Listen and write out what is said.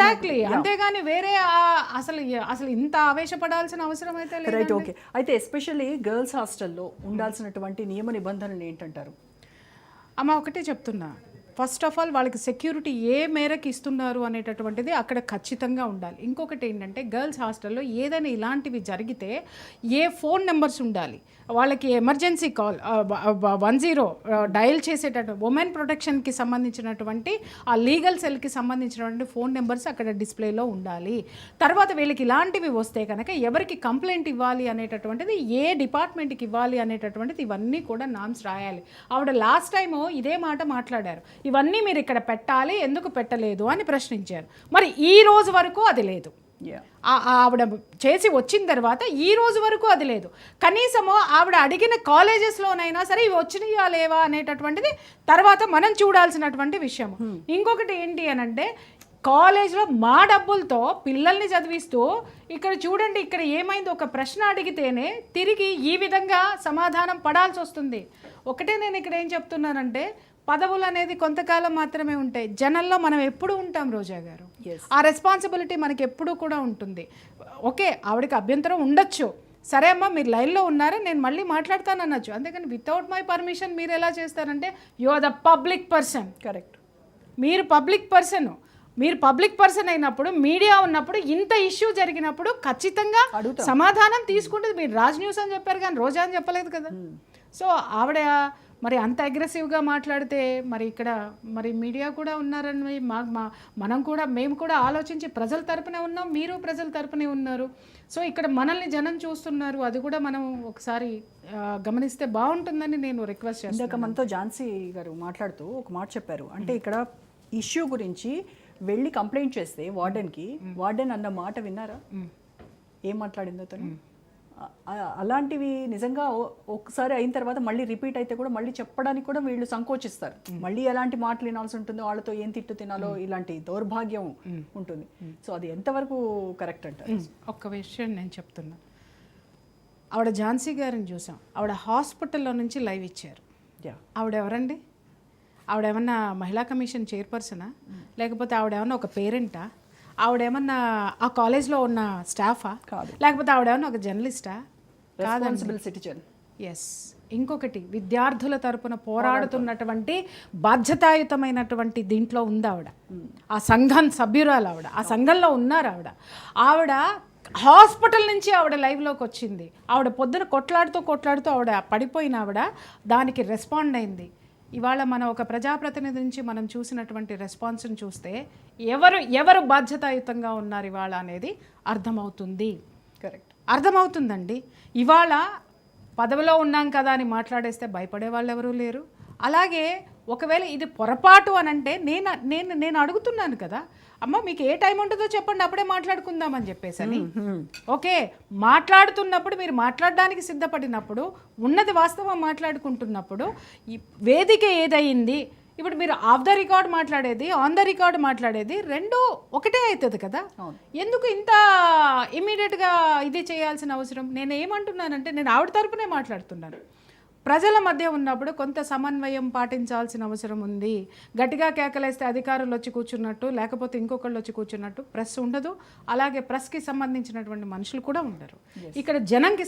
Exactly, అంతేగాని వేరే అసలు అసలు ఇంత ఆవేశపడాల్సిన అవసరం అయితే లేదు. Right, okay. అయితే ఎస్పెషల్లీ గర్ల్స్ హాస్టల్లో ఉండాల్సినటువంటి నియమ నిబంధనలు ఏంటంటారు? అమ్మ ఒకటే చెప్తున్నా, ఫస్ట్ ఆఫ్ ఆల్ వాళ్ళకి సెక్యూరిటీ ఏ మేరకు ఇస్తున్నారు అనేటటువంటిది అక్కడ ఖచ్చితంగా ఉండాలి. ఇంకొకటి ఏంటంటే గర్ల్స్ హాస్టల్లో ఏదైనా ఇలాంటివి జరిగితే ఏ ఫోన్ నెంబర్స్ ఉండాలి, వాళ్ళకి ఎమర్జెన్సీ కాల్ 10 డయల్ చేసేటట్టు ఉమెన్ ప్రొటెక్షన్కి సంబంధించినటువంటి ఆ లీగల్ సెల్కి సంబంధించినటువంటి ఫోన్ నెంబర్స్ అక్కడ డిస్ప్లేలో ఉండాలి. తర్వాత వీళ్ళకి ఇలాంటివి వస్తే కనుక ఎవరికి కంప్లైంట్ ఇవ్వాలి అనేటటువంటిది, ఏ డిపార్ట్మెంట్కి ఇవ్వాలి అనేటటువంటిది ఇవన్నీ కూడా నామ్స్ రాయాలి. ఆవిడ లాస్ట్ టైము ఇదే మాట మాట్లాడారు, ఇవన్నీ మీరు ఇక్కడ పెట్టాలి, ఎందుకు పెట్టలేదు అని ప్రశ్నించారు. మరి ఈ రోజు వరకు అది లేదు. ఆవిడ చేసి వచ్చిన తర్వాత ఈ రోజు వరకు అది లేదు. కనీసము ఆవిడ అడిగిన కాలేజెస్లోనైనా సరే ఇవి వచ్చినాయా లేవా అనేటటువంటిది తర్వాత మనం చూడాల్సినటువంటి విషయం. ఇంకొకటి ఏంటి అని అంటే, కాలేజ్లో మా డబ్బులతో పిల్లల్ని చదివిస్తూ ఇక్కడ చూడండి ఇక్కడ ఏమైంది, ఒక ప్రశ్న అడిగితేనే తిరిగి ఈ విధంగా సమాధానం పడాల్సి వస్తుంది. ఒకటే నేను ఇక్కడ ఏం చెప్తున్నానంటే, పదవులు అనేది కొంతకాలం మాత్రమే ఉంటాయి, జనంలో మనం ఎప్పుడు ఉంటాం రోజా గారు. ఆ రెస్పాన్సిబిలిటీ మనకి ఎప్పుడూ కూడా ఉంటుంది. ఓకే, ఆవిడకి అభ్యంతరం ఉండొచ్చు, సరే అమ్మా మీరు లైన్లో ఉన్నారా నేను మళ్ళీ మాట్లాడతాను అనొచ్చు. అంతేకాని వితౌట్ మై పర్మిషన్ మీరు ఎలా చేస్తారంటే, you are the public person. Correct, మీరు పబ్లిక్ పర్సన్. మీరు పబ్లిక్ పర్సన్ అయినప్పుడు, మీడియా ఉన్నప్పుడు, ఇంత ఇష్యూ జరిగినప్పుడు ఖచ్చితంగా సమాధానం తీసుకుంటుంది. మీరు రాజ్ న్యూస్ అని చెప్పారు కానీ రోజా అని చెప్పలేదు కదా. సో ఆవిడ మరి అంత అగ్రెసివ్గా మాట్లాడితే మరి ఇక్కడ మరి మీడియా కూడా ఉన్నారని మనం కూడా, మేము కూడా ఆలోచించి ప్రజల తరపునే ఉన్నాం, మీరు ప్రజల తరపునే ఉన్నారు. సో ఇక్కడ మనల్ని జనం చూస్తున్నారు, అది కూడా మనం ఒకసారి గమనిస్తే బాగుంటుందని నేను రిక్వెస్ట్ చేస్తాను. ఇందాక మనతో ఝాన్సీ గారు మాట్లాడుతూ ఒక మాట చెప్పారు, అంటే ఇక్కడ ఇష్యూ గురించి వెళ్ళి కంప్లైంట్ చేస్తే వార్డెన్కి, వార్డెన్ అన్న మాట విన్నారా, ఏం మాట్లాడిందో తను? అలాంటివి నిజంగా ఒకసారి అయిన తర్వాత మళ్ళీ రిపీట్ అయితే కూడా మళ్ళీ చెప్పడానికి కూడా వీళ్ళు సంకోచిస్తారు. మళ్ళీ ఎలాంటి మాటలు వినాల్సి ఉంటుందో, వాళ్ళతో ఏం తిట్టు తినాలో, ఇలాంటి దౌర్భాగ్యం ఉంటుంది. సో అది ఎంతవరకు కరెక్ట్ అంటారు? ఒక్క విషయం నేను చెప్తున్నా, ఆవిడ ఝాన్సీ గారిని చూసాం, ఆవిడ హాస్పిటల్లో నుంచి లైవ్ ఇచ్చారు. ఆవిడ ఎవరండి? ఆవిడ ఏమన్నా మహిళా కమిషన్ చైర్పర్సనా, లేకపోతే ఆవిడ ఏమన్నా ఒక పేరెంటా, ఆవిడేమన్నా ఆ కాలేజ్లో ఉన్న స్టాఫా, లేకపోతే ఆవిడేమన్నా ఒక జర్నలిస్టా? Responsible citizen. ఎస్. ఇంకొకటి, విద్యార్థుల తరపున పోరాడుతున్నటువంటి బాధ్యతాయుతమైనటువంటి దీంట్లో ఉంది ఆవిడ. ఆ సంఘం సభ్యురాలు ఆవిడ, ఆ సంఘంలో ఉన్నారు ఆవిడ. ఆవిడ హాస్పిటల్ నుంచి ఆవిడ లైవ్లోకి వచ్చింది. ఆవిడ పొద్దున కొట్లాడుతూ ఆవిడ పడిపోయిన ఆవిడ దానికి రెస్పాండ్ అయింది. ఇవాళ మనం ఒక ప్రజాప్రతినిధి నుంచి మనం చూసినటువంటి రెస్పాన్స్ని చూస్తే ఎవరు బాధ్యతాయుతంగా ఉన్నారు ఇవాళ అనేది అర్థమవుతుంది. కరెక్ట్, అర్థమవుతుందండి. ఇవాళ పదవిలో ఉన్నాం కదా అని మాట్లాడేస్తే భయపడే వాళ్ళు ఎవరూ లేరు. అలాగే ఒకవేళ ఇది పొరపాటు అని అంటే నేను అడుగుతున్నాను కదా, అమ్మ మీకు ఏ టైం ఉంటుందో చెప్పండి, అప్పుడే మాట్లాడుకుందామని చెప్పేసని. ఓకే, మాట్లాడుతున్నప్పుడు మీరు మాట్లాడడానికి సిద్ధపడినప్పుడు, ఉన్నది వాస్తవం మాట్లాడుకుంటున్నప్పుడు, ఈ వేదిక ఏదయింది, ఇప్పుడు మీరు ఆఫ్ ద రికార్డ్ మాట్లాడేది, ఆన్ ద రికార్డ్ మాట్లాడేది రెండు ఒకటే అవుతుంది కదా. ఎందుకు ఇంత ఇమీడియట్గా ఇది చేయాల్సిన అవసరం? నేను ఏమంటున్నానంటే, నేను ఆవిడ తరపునే మాట్లాడుతున్నాను. ప్రజల మధ్య ఉన్నప్పుడు కొంత సమన్వయం పాటించాల్సిన అవసరం ఉంది. గట్టిగా కేకలేస్తే అధికారులు వచ్చి కూర్చున్నట్టు, లేకపోతే ఇంకొకళ్ళు వచ్చి కూర్చున్నట్టు ప్రెస్ ఉండదు. అలాగే ప్రెస్కి సంబంధించినటువంటి మనుషులు కూడా ఉండరు. ఇక్కడ జనంకి